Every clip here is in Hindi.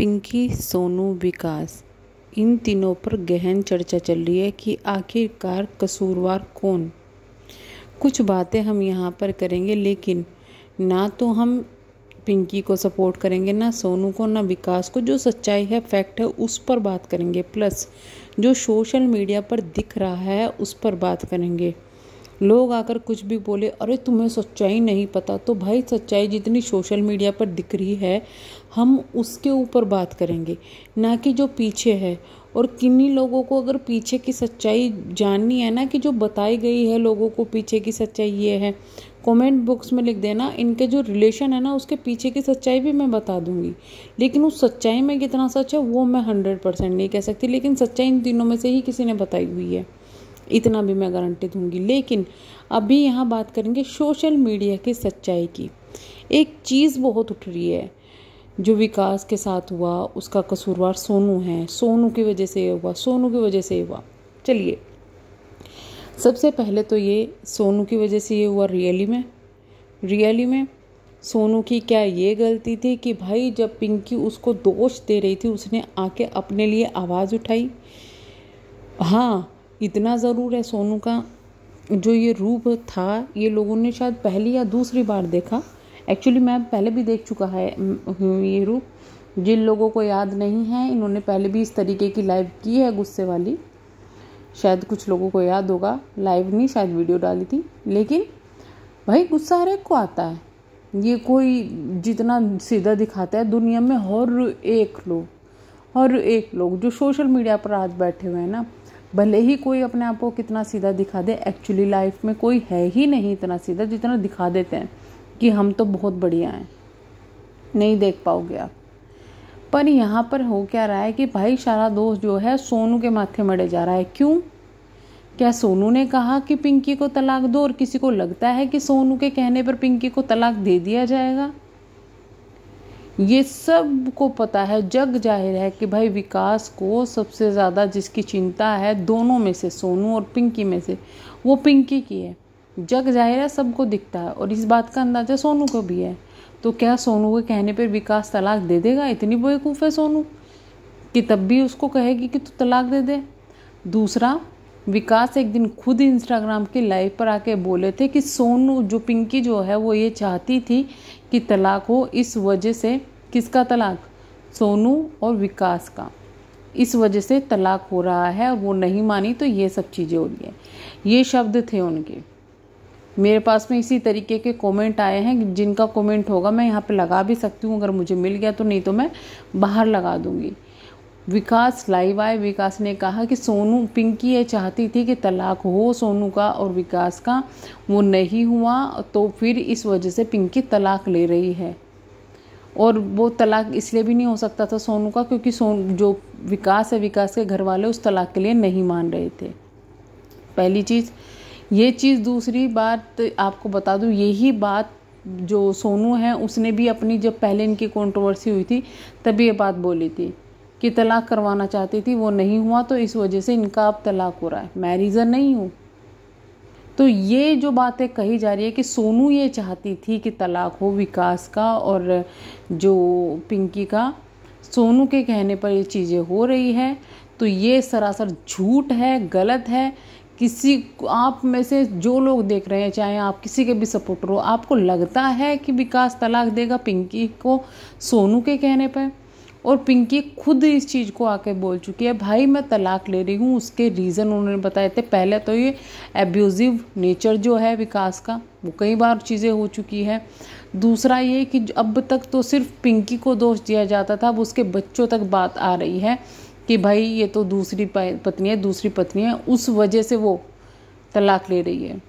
पिंकी, सोनू, विकास, इन तीनों पर गहन चर्चा चल रही है कि आखिरकार कसूरवार कौन। कुछ बातें हम यहाँ पर करेंगे, लेकिन ना तो हम पिंकी को सपोर्ट करेंगे, ना सोनू को, ना विकास को। जो सच्चाई है, फैक्ट है, उस पर बात करेंगे। प्लस जो सोशल मीडिया पर दिख रहा है उस पर बात करेंगे। लोग आकर कुछ भी बोले, अरे तुम्हें सच्चाई नहीं पता, तो भाई सच्चाई जितनी सोशल मीडिया पर दिख रही है हम उसके ऊपर बात करेंगे, ना कि जो पीछे है। और किन्हीं लोगों को अगर पीछे की सच्चाई जाननी है ना, कि जो बताई गई है लोगों को पीछे की सच्चाई ये है, कमेंट बॉक्स में लिख देना। इनके जो रिलेशन है ना उसके पीछे की सच्चाई भी मैं बता दूंगी, लेकिन उस सच्चाई में कितना सच है वो मैं 100% नहीं कह सकती, लेकिन सच्चाई इन तीनों में से ही किसी ने बताई हुई है, इतना भी मैं गारंटी दूंगी। लेकिन अभी यहाँ बात करेंगे सोशल मीडिया की सच्चाई की। एक चीज़ बहुत उठ रही है, जो विकास के साथ हुआ उसका कसूरवार सोनू है, सोनू की वजह से ये हुआ, सोनू की वजह से ये हुआ। चलिए, सबसे पहले तो ये सोनू की वजह से ये हुआ। रियली में सोनू की क्या ये गलती थी कि भाई जब पिंकी उसको दोष दे रही थी उसने आके अपने लिए आवाज़ उठाई? हाँ, इतना ज़रूर है, सोनू का जो ये रूप था ये लोगों ने शायद पहली या दूसरी बार देखा। एक्चुअली मैं पहले भी देख चुका है ये रूप। जिन लोगों को याद नहीं है, इन्होंने पहले भी इस तरीके की लाइव की है गुस्से वाली, शायद कुछ लोगों को याद होगा। लाइव नहीं, शायद वीडियो डाली थी। लेकिन भाई गुस्सा हर एक को आता है, ये कोई जितना सीधा दिखाता है दुनिया में हर एक लोग जो सोशल मीडिया पर आज बैठे हुए हैं ना, भले ही कोई अपने आप को कितना सीधा दिखा दे, एक्चुअली लाइफ में कोई है ही नहीं इतना सीधा जितना दिखा देते हैं कि हम तो बहुत बढ़िया हैं। नहीं देख पाओगे आप। पर यहाँ पर हो क्या रहा है कि भाई सारा दोष जो है सोनू के माथे मढ़े जा रहा है। क्यों? क्या सोनू ने कहा कि पिंकी को तलाक दो और किसी को लगता है कि सोनू के कहने पर पिंकी को तलाक दे दिया जाएगा? ये सब को पता है, जग जाहिर है कि भाई विकास को सबसे ज़्यादा जिसकी चिंता है दोनों में से, सोनू और पिंकी में से, वो पिंकी की है। जग जाहिर है, सबको दिखता है, और इस बात का अंदाजा सोनू को भी है। तो क्या सोनू के कहने पर विकास तलाक दे देगा? इतनी बेवकूफ़ है सोनू कि तब भी उसको कहेगी कि तू तलाक दे दे। दूसरा, विकास एक दिन खुद इंस्टाग्राम के लाइव पर आके बोले थे कि सोनू जो पिंकी जो है वो ये चाहती थी कि तलाक हो, इस वजह से। किसका तलाक? सोनू और विकास का। इस वजह से तलाक हो रहा है, वो नहीं मानी तो ये सब चीज़ें हो रही है। ये शब्द थे उनके। मेरे पास में इसी तरीके के कमेंट आए हैं, जिनका कमेंट होगा मैं यहाँ पे लगा भी सकती हूँ अगर मुझे मिल गया तो, नहीं तो मैं बाहर लगा दूँगी। विकास लाइव आए, विकास ने कहा कि पिंकी ये चाहती थी कि तलाक हो सोनू का और विकास का, वो नहीं हुआ, तो फिर इस वजह से पिंकी तलाक ले रही है। और वो तलाक इसलिए भी नहीं हो सकता था सोनू का, क्योंकि जो विकास है, विकास के घर वाले उस तलाक के लिए नहीं मान रहे थे। पहली चीज़ ये चीज़। दूसरी बात आपको बता दूं, यही बात जो सोनू है उसने भी अपनी, जब पहले इनकी कंट्रोवर्सी हुई थी तभी ये बात बोली थी कि तलाक करवाना चाहती थी, वो नहीं हुआ, तो इस वजह से इनका अब तलाक हो रहा है। मैं रीज़न नहीं हूँ। तो ये जो बातें कही जा रही है कि सोनू ये चाहती थी कि तलाक हो विकास का और जो पिंकी का, सोनू के कहने पर ये चीज़ें हो रही है, तो ये सरासर झूठ है, गलत है। किसी आप में से जो लोग देख रहे हैं, चाहे आप किसी के भी सपोर्टर हो, आपको लगता है कि विकास तलाक देगा पिंकी को सोनू के कहने पर? और पिंकी खुद इस चीज़ को आके बोल चुकी है, भाई मैं तलाक ले रही हूँ। उसके रीज़न उन्होंने बताए थे। पहले तो ये एब्यूजिव नेचर जो है विकास का, वो कई बार चीज़ें हो चुकी है। दूसरा ये कि अब तक तो सिर्फ पिंकी को दोष दिया जाता था, अब उसके बच्चों तक बात आ रही है कि भाई ये तो दूसरी पत्नी है, उस वजह से वो तलाक ले रही है।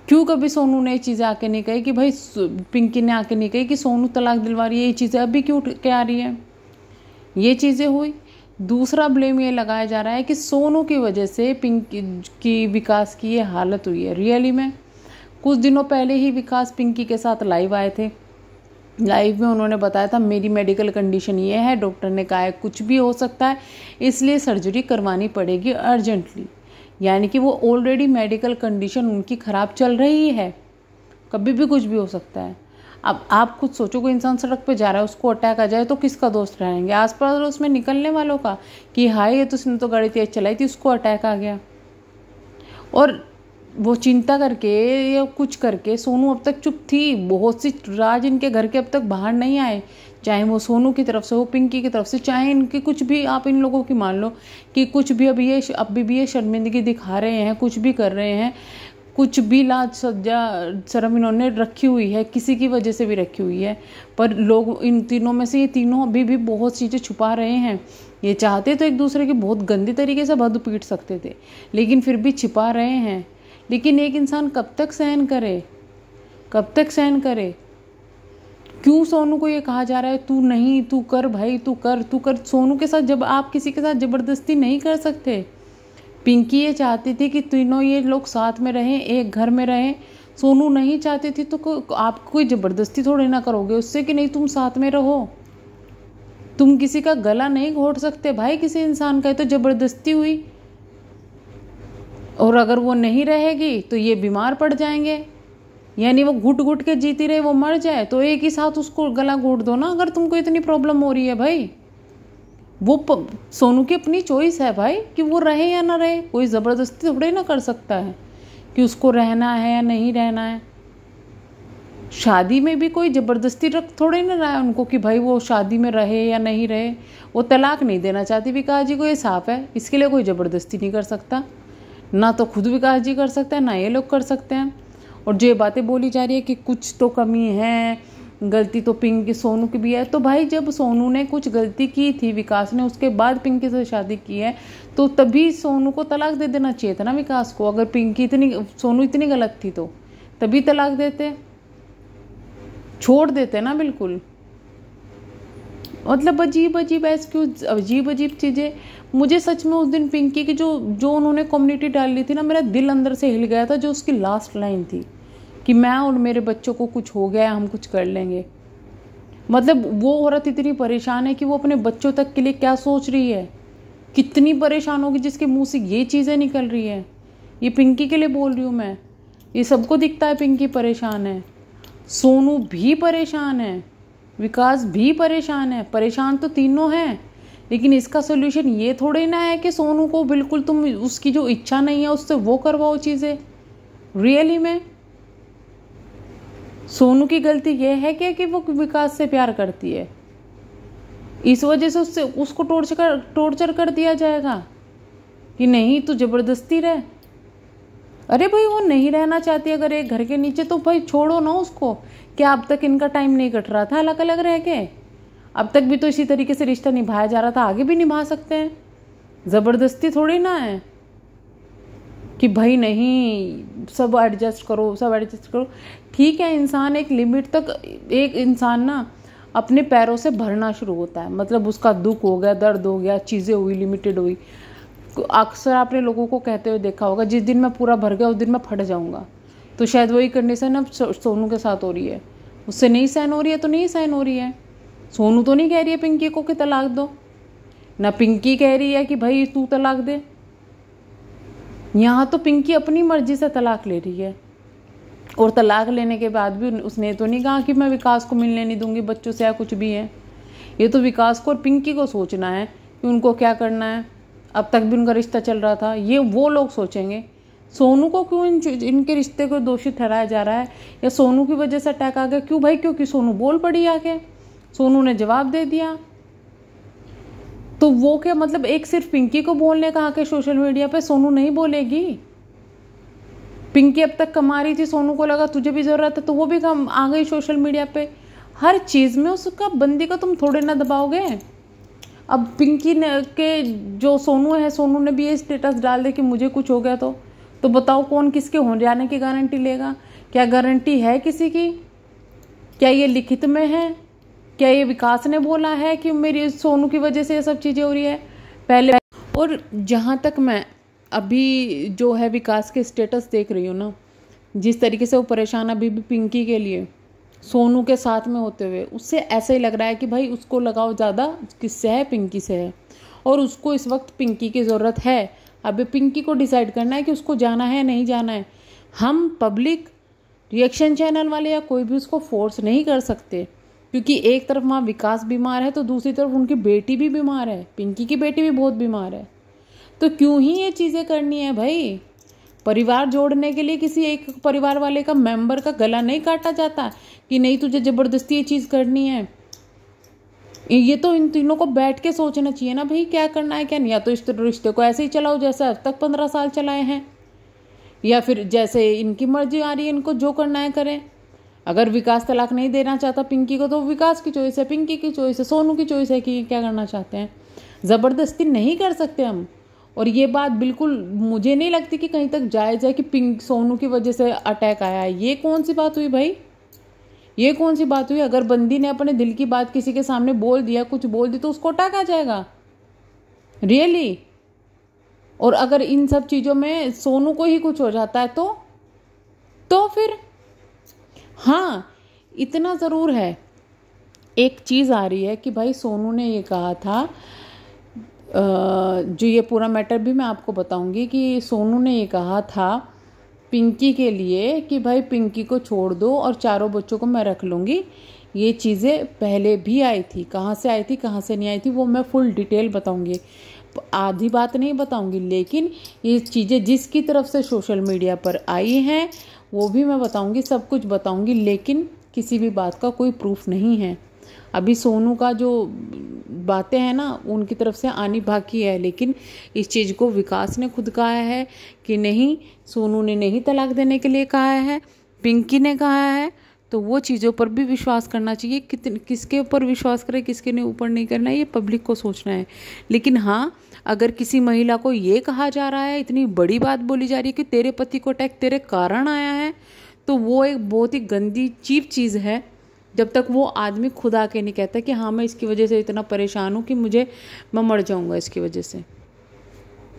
क्यों कभी सोनू ने ये चीज़ें आके नहीं कही कि भाई, पिंकी ने आके नहीं कही कि सोनू तलाक दिलवा रही है? ये चीज़ें अभी क्यों क्या आ रही है? ये चीज़ें हुई। दूसरा ब्लेम ये लगाया जा रहा है कि सोनू की वजह से पिंकी की, विकास की ये हालत हुई है। रियली में कुछ दिनों पहले ही विकास पिंकी के साथ लाइव आए थे। लाइव में उन्होंने बताया था मेरी मेडिकल कंडीशन ये है, डॉक्टर ने कहा है कुछ भी हो सकता है, इसलिए सर्जरी करवानी पड़ेगी अर्जेंटली। यानी कि वो ऑलरेडी मेडिकल कंडीशन उनकी ख़राब चल रही है, कभी भी कुछ भी हो सकता है। अब आप खुद सोचो, कोई इंसान सड़क पे जा रहा है, उसको अटैक आ जाए तो किसका दोस्त रहेंगे? आसपास उसमें निकलने वालों का, कि हाय ये तो उसने तो गाड़ी तेज चलाई थी, उसको अटैक आ गया। और वो चिंता करके या कुछ करके सोनू अब तक चुप थी। बहुत सी राज इनके घर के अब तक बाहर नहीं आए, चाहे वो सोनू की तरफ से हो, पिंकी की तरफ से, चाहे इनके कुछ भी, आप इन लोगों की मान लो कि कुछ भी अभी भी ये शर्मिंदगी दिखा रहे हैं, कुछ भी कर रहे हैं, कुछ भी लाज सज्जा शर्म इन्होंने रखी हुई है, किसी की वजह से भी रखी हुई है, पर लोग इन तीनों में से ये तीनों अभी भी बहुत चीज़ें छुपा रहे हैं। ये चाहते तो एक दूसरे की बहुत गंदी तरीके से बद पीट सकते थे, लेकिन फिर भी छिपा रहे हैं। लेकिन एक इंसान कब तक सहन करे, कब तक सहन करे? क्यों सोनू को ये कहा जा रहा है तू नहीं, तू कर भाई, तू कर, तू कर। सोनू के साथ जब आप किसी के साथ ज़बरदस्ती नहीं कर सकते। पिंकी ये चाहती थी कि तीनों ये लोग साथ में रहें, एक घर में रहें। सोनू नहीं चाहती थी, तो आप कोई ज़बरदस्ती थोड़ी ना करोगे उससे कि नहीं तुम साथ में रहो। तुम किसी का गला नहीं घोट सकते भाई, किसी इंसान का, तो ज़बरदस्ती हुई। और अगर वो नहीं रहेगी तो ये बीमार पड़ जाएंगे, यानी वो घुट घुट के जीती रहे, वो मर जाए, तो एक ही साथ उसको गला घोट दो ना, अगर तुमको इतनी प्रॉब्लम हो रही है भाई। वो सोनू की अपनी चॉइस है भाई कि वो रहे या ना रहे, कोई ज़बरदस्ती थोड़ी ना कर सकता है कि उसको रहना है या नहीं रहना है। शादी में भी कोई ज़बरदस्ती रख थोड़े ना रहा है उनको कि भाई वो शादी में रहे या नहीं रहे। वो तलाक नहीं देना चाहती विकास जी को, ये साफ है, इसके लिए कोई ज़बरदस्ती नहीं कर सकता, ना तो खुद विकास जी कर सकते हैं, ना ये लोग कर सकते हैं। और जो ये बातें बोली जा रही है कि कुछ तो कमी है, गलती तो पिंकी सोनू की भी है, तो भाई जब सोनू ने कुछ गलती की थी विकास ने, उसके बाद पिंकी से शादी की है, तो तभी सोनू को तलाक दे देना चाहिए था ना विकास को। अगर सोनू इतनी गलत थी तो तभी तलाक देते, छोड़ देते ना बिल्कुल। मतलब अजीब अजीब एक्सक्यूज, अजीब अजीब चीज़ें। मुझे सच में उस दिन पिंकी की जो उन्होंने कम्युनिटी डाली थी ना, मेरा दिल अंदर से हिल गया था। जो उसकी लास्ट लाइन थी कि मैं और मेरे बच्चों को कुछ हो गया, हम कुछ कर लेंगे। मतलब वो औरत इतनी परेशान है कि वो अपने बच्चों तक के लिए क्या सोच रही है, कितनी परेशान होगी जिसके मुंह से ये चीज़ें निकल रही है। ये पिंकी के लिए बोल रही हूँ मैं, ये सबको दिखता है पिंकी परेशान है, सोनू भी परेशान है, विकास भी परेशान है, परेशान तो तीनों हैं। लेकिन इसका सोल्यूशन ये थोड़े ना है कि सोनू को बिल्कुल तुम उसकी जो इच्छा नहीं है उससे वो करवाओ चीज़ें। रियली में सोनू की गलती ये है क्या कि वो विकास से प्यार करती है, इस वजह से उसको टॉर्चर कर दिया जाएगा कि नहीं तू जबरदस्ती रह। अरे भाई वो नहीं रहना चाहती अगर एक घर के नीचे, तो भाई छोड़ो ना उसको। क्या अब तक इनका टाइम नहीं कट रहा था अलग अलग रह के? अब तक भी तो इसी तरीके से रिश्ता निभाया जा रहा था, आगे भी निभा सकते हैं। ज़बरदस्ती थोड़ी ना है कि भाई नहीं सब एडजस्ट करो, सब एडजस्ट करो। ठीक है, इंसान एक लिमिट तक, एक इंसान ना अपने पैरों से भरना शुरू होता है। मतलब उसका दुख हो गया, दर्द हो गया, चीज़ें हुई, लिमिटेड हुई। अक्सर आपने लोगों को कहते हुए देखा होगा, जिस दिन मैं पूरा भर गया उस दिन मैं फट जाऊंगा। तो शायद वही कंडीशन अब सोनू के साथ हो रही है। उससे नहीं सहन हो रही है तो नहीं सहन हो रही है। सोनू तो नहीं कह रही है पिंकी को कि तलाक दो, ना पिंकी कह रही है कि भाई तू तलाक दे। यहाँ तो पिंकी अपनी मर्जी से तलाक ले रही है, और तलाक लेने के बाद भी उसने तो नहीं कहा कि मैं विकास को मिलने नहीं दूंगी बच्चों से या कुछ भी है। ये तो विकास को और पिंकी को सोचना है कि उनको क्या करना है। अब तक भी उनका रिश्ता चल रहा था, ये वो लोग सोचेंगे। सोनू को क्यों इनके रिश्ते को दोषी ठहराया जा रहा है, या सोनू की वजह से अटैक आ गया? क्यों भाई? क्योंकि सोनू बोल पड़ी आके, सोनू ने जवाब दे दिया। तो वो क्या मतलब एक सिर्फ पिंकी को बोलने का हक है सोशल मीडिया पे, सोनू नहीं बोलेगी? पिंकी अब तक कमा रही थी, सोनू को लगा तुझे भी जरूरत है तो वो भी कम आ गई सोशल मीडिया पे। हर चीज में उसका बंदी को तुम थोड़े ना दबाओगे। अब पिंकी ने के जो सोनू है, सोनू ने भी ये स्टेटस डाल दे कि मुझे कुछ हो गया तो बताओ कौन किसके हो जाने की गारंटी लेगा? क्या गारंटी है किसी की? क्या ये लिखित में है? क्या ये विकास ने बोला है कि मेरी सोनू की वजह से ये सब चीज़ें हो रही है पहले? और जहाँ तक मैं अभी जो है विकास के स्टेटस देख रही हूँ ना, जिस तरीके से वो परेशान अभी भी पिंकी के लिए सोनू के साथ में होते हुए, उससे ऐसा ही लग रहा है कि भाई उसको लगाव ज़्यादा किससे है? पिंकी से है। और उसको इस वक्त पिंकी की ज़रूरत है। अभी पिंकी को डिसाइड करना है कि उसको जाना है नहीं जाना है। हम पब्लिक रिएक्शन चैनल वाले या कोई भी उसको फोर्स नहीं कर सकते, क्योंकि एक तरफ वहाँ विकास बीमार है तो दूसरी तरफ उनकी बेटी भी बीमार है, पिंकी की बेटी भी बहुत बीमार है। तो क्यों ही ये चीज़ें करनी है भाई? परिवार जोड़ने के लिए किसी एक परिवार वाले का मेंबर का गला नहीं काटा जाता कि नहीं तुझे ज़बरदस्ती ये चीज़ करनी है। ये तो इन तीनों को बैठ के सोचना चाहिए ना भाई, क्या करना है क्या नहीं। या तो इस रिश्ते को ऐसे ही चलाओ जैसे अब तक 15 साल चलाए हैं, या फिर जैसे इनकी मर्जी आ रही है इनको जो करना है करें। अगर विकास तलाक नहीं देना चाहता पिंकी को तो विकास की चॉइस है, पिंकी की चॉइस है, सोनू की चॉइस है कि क्या करना चाहते हैं। ज़बरदस्ती नहीं कर सकते हम। और ये बात बिल्कुल मुझे नहीं लगती कि कहीं तक जायज़ है कि सोनू की वजह से अटैक आया है। ये कौन सी बात हुई भाई? ये कौन सी बात हुई? अगर बंदी ने अपने दिल की बात किसी के सामने बोल दिया, कुछ बोल दी, तो उसको अटैक आ जाएगा? रियली? और अगर इन सब चीज़ों में सोनू को ही कुछ हो जाता है तो फिर हाँ, इतना ज़रूर है, एक चीज़ आ रही है कि भाई सोनू ने ये कहा था, जो ये पूरा मैटर भी मैं आपको बताऊंगी, कि सोनू ने ये कहा था पिंकी के लिए कि भाई पिंकी को छोड़ दो और चारों बच्चों को मैं रख लूँगी। ये चीज़ें पहले भी आई थी, कहाँ से आई थी कहाँ से नहीं आई थी वो मैं फुल डिटेल बताऊंगी, आधी बात नहीं बताऊंगी। लेकिन ये चीज़ें जिसकी तरफ से सोशल मीडिया पर आई हैं वो भी मैं बताऊंगी, सब कुछ बताऊंगी, लेकिन किसी भी बात का कोई प्रूफ नहीं है। अभी सोनू का जो बातें हैं ना उनकी तरफ से आनी बाकी है, लेकिन इस चीज़ को विकास ने खुद कहा है कि नहीं, सोनू ने नहीं तलाक देने के लिए कहा है, पिंकी ने कहा है। तो वो चीज़ों पर भी विश्वास करना चाहिए। किसके ऊपर विश्वास करें किसके ने ऊपर नहीं करना है ये पब्लिक को सोचना है। लेकिन हाँ, अगर किसी महिला को ये कहा जा रहा है, इतनी बड़ी बात बोली जा रही है कि तेरे पति को अटैक तेरे कारण आया है, तो वो एक बहुत ही गंदी चीप चीज़ है। जब तक वो आदमी खुद आके नहीं कहता कि हाँ मैं इसकी वजह से इतना परेशान हूँ कि मैं मर जाऊँगा इसकी वजह से।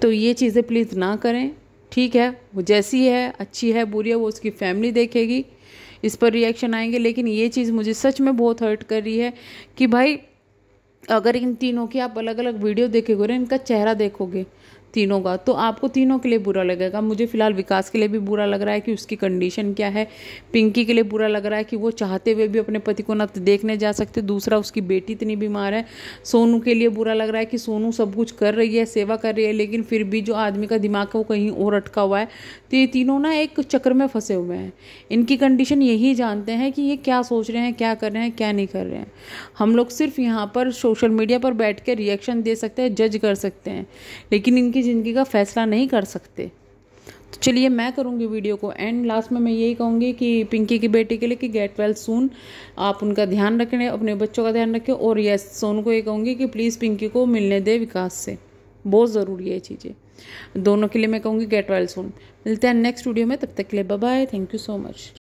तो ये चीज़ें प्लीज़ ना करें। ठीक है, वो जैसी है, अच्छी है बुरी है, वो उसकी फैमिली देखेगी, इस पर रिएक्शन आएंगे। लेकिन ये चीज़ मुझे सच में बहुत हर्ट कर रही है कि भाई अगर इन तीनों की आप अलग अलग वीडियो देखेंगे, इनका चेहरा देखोगे तीनों का, तो आपको तीनों के लिए बुरा लगेगा। मुझे फ़िलहाल विकास के लिए भी बुरा लग रहा है कि उसकी कंडीशन क्या है, पिंकी के लिए बुरा लग रहा है कि वो चाहते हुए भी अपने पति को ना देखने जा सकते, दूसरा उसकी बेटी इतनी बीमार है। सोनू के लिए बुरा लग रहा है कि सोनू सब कुछ कर रही है, सेवा कर रही है, लेकिन फिर भी जो आदमी का दिमाग है वो कहीं और अटका हुआ है। तो ये तीनों ना एक चक्कर में फंसे हुए हैं। इनकी कंडीशन यही जानते हैं कि ये क्या सोच रहे हैं, क्या कर रहे हैं, क्या नहीं कर रहे हैं। हम लोग सिर्फ यहाँ पर सोशल मीडिया पर बैठ के रिएक्शन दे सकते हैं, जज कर सकते हैं, लेकिन इनकी ज़िंदगी का फैसला नहीं कर सकते। तो चलिए मैं करूँगी वीडियो को एंड। लास्ट में मैं यही कहूँगी कि पिंकी की बेटी के लिए कि गेट वेल सून, आप उनका ध्यान रखें, अपने बच्चों का ध्यान रखें। और यस, सोनू को ये कहूँगी कि प्लीज़ पिंकी को मिलने दे विकास से, बहुत ज़रूरी है ये चीज़ें। दोनों के लिए मैं कहूँगी गेट वेल सून। मिलते हैं नेक्स्ट वीडियो में, तब तक के लिए bye bye, thank you so much.